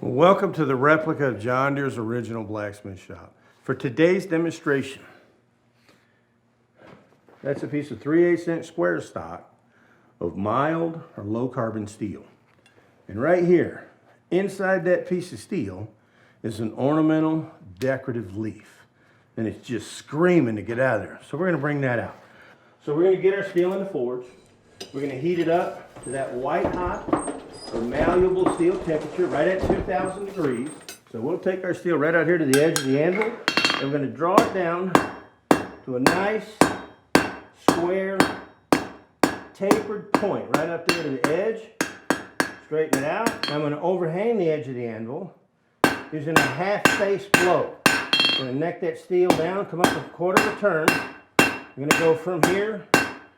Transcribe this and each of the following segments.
Welcome to the replica of John Deere's original blacksmith shop. For today's demonstration, that's a piece of 3/8 inch square stock of mild or low carbon steel. And right here, inside that piece of steel, is an ornamental decorative leaf. And it's just screaming to get out of there. So we're gonna bring that out. So we're gonna get our steel in the forge. We're gonna heat it up to that white hot or malleable steel temperature right at 2,000 degrees. So we'll take our steel right out here to the edge of the anvil, and we're going to draw it down to a nice square tapered point right up there to the edge. Straighten it out. I'm going to overhang the edge of the anvil using a half face blow. I'm going to neck that steel down, come up a quarter of a turn. We're going to go from here.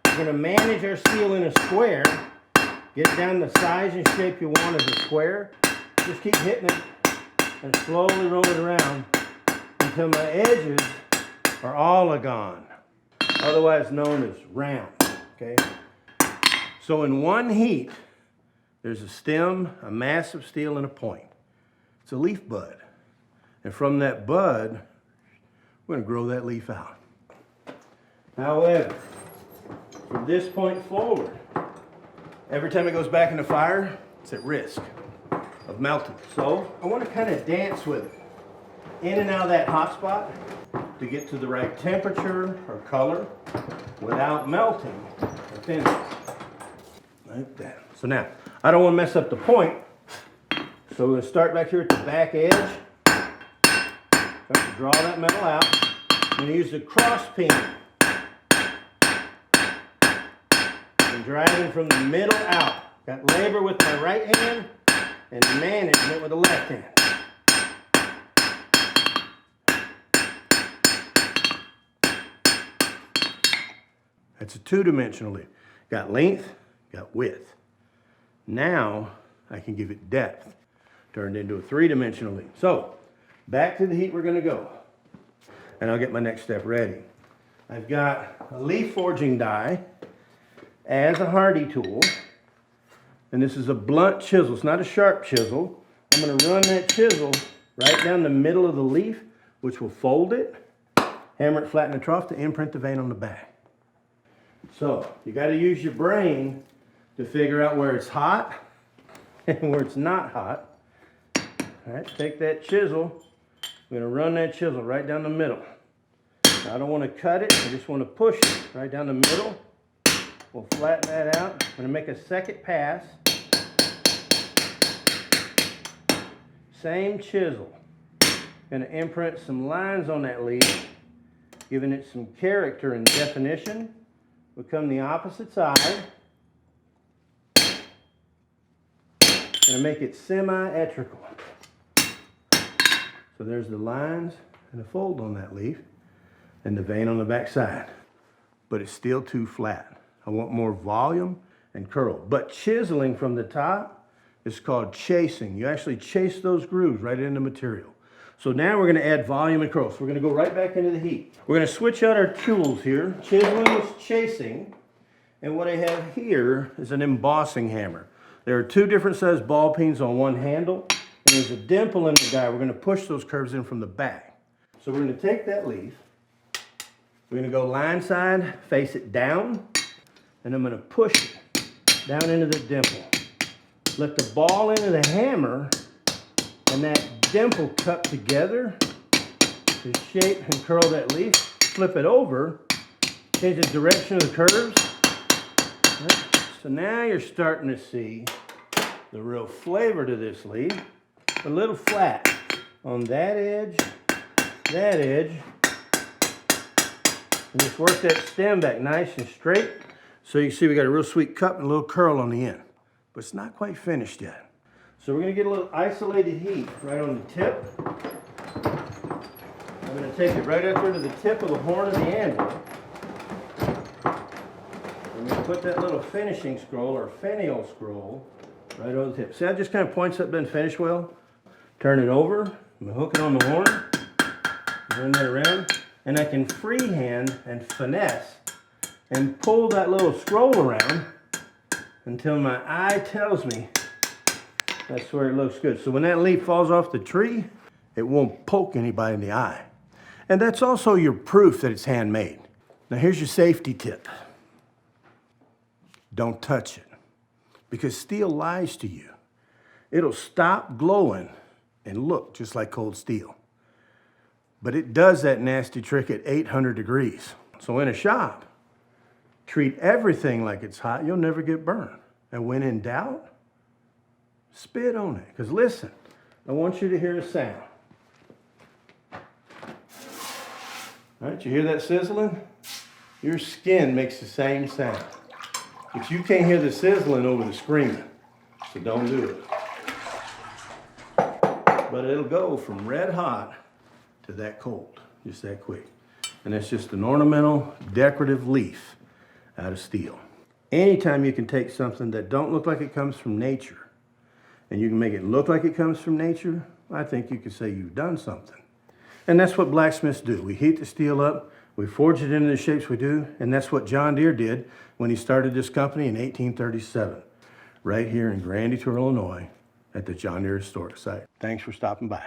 We're going to manage our steel in a square. Get it down the size and shape you want as a square. Just keep hitting it and slowly roll it around until my edges are all gone, otherwise known as round. Okay. So in one heat, there's a stem, a mass of steel, and a point. It's a leaf bud, and from that bud, we're going to grow that leaf out. However, from this point forward, every time it goes back in the fire, it's at risk of melting. So I want to kind of dance with it, in and out of that hot spot to get to the right temperature or color without melting or thinning. Like that. So now, I don't want to mess up the point, so we're going to start back here at the back edge. Start to draw that metal out. I'm going to use the cross peen. Driving from the middle out. Got labor with my right hand and management with the left hand. That's a two-dimensional leaf. Got length, got width. Now I can give it depth. Turned into a three-dimensional leaf. So back to the heat we're going to go. And I'll get my next step ready. I've got a leaf forging die as a hardy tool, and this is a blunt chisel. It's not a sharp chisel. I'm going to run that chisel right down the middle of the leaf, which will fold it, hammer it flat in the trough to imprint the vein on the back. So you got to use your brain to figure out where it's hot and where it's not hot. All right, take that chisel. I'm going to run that chisel right down the middle. Now, I don't want to cut it. I just want to push it right down the middle. We'll flatten that out. I'm going to make a second pass. Same chisel. Going to imprint some lines on that leaf, giving it some character and definition. We'll come the opposite side. Going to make it semi-etrical. So there's the lines and the fold on that leaf and the vein on the back side. But it's still too flat. I want more volume and curl. But chiseling from the top is called chasing. You actually chase those grooves right into material. So now we're going to add volume and curl. So we're going to go right back into the heat. We're going to switch out our tools here. Chiseling is chasing. And what I have here is an embossing hammer. There are two different sized ball peens on one handle. And there's a dimple in the die. We're going to push those curves in from the back. So we're going to take that leaf. We're going to go line side, face it down. And I'm going to push it down into the dimple. Let the ball into the hammer and that dimple cut together to shape and curl that leaf. Flip it over, change the direction of the curves. Right. So now you're starting to see the real flavor to this leaf. A little flat on that edge, and just work that stem back nice and straight. So you see we got a real sweet cup and a little curl on the end, but it's not quite finished yet. So we're going to get a little isolated heat right on the tip. I'm going to take it right up there to the tip of the horn of the anvil. I'm going to put that little finishing scroll or finial scroll right over the tip. See how it just kind of points up, doesn't finish well? Turn it over, I'm going to hook it on the horn, turn that around, and I can freehand and finesse and pull that little scroll around until my eye tells me That's where it looks good. So when that leaf falls off the tree, it won't poke anybody in the eye. And that's also your proof that it's handmade. Now here's your safety tip. Don't touch it, because steel lies to you. It'll stop glowing and look just like cold steel. But it does that nasty trick at 800 degrees. So in a shop, treat everything like it's hot. You'll never get burned. And when in doubt, spit on it. Because listen, I want you to hear a sound. All right, you hear that sizzling? Your skin makes the same sound. But you can't hear the sizzling over the screaming. So don't do it. But it'll go from red hot to that cold, just that quick. And that's just an ornamental, decorative leaf out of steel. Anytime you can take something that don't look like it comes from nature, and you can make it look like it comes from nature, I think you can say you've done something. And that's what blacksmiths do. We heat the steel up, we forge it into the shapes we do, and that's what John Deere did when he started this company in 1837, right here in Grandy, Illinois, at the John Deere Historic Site. Thanks for stopping by.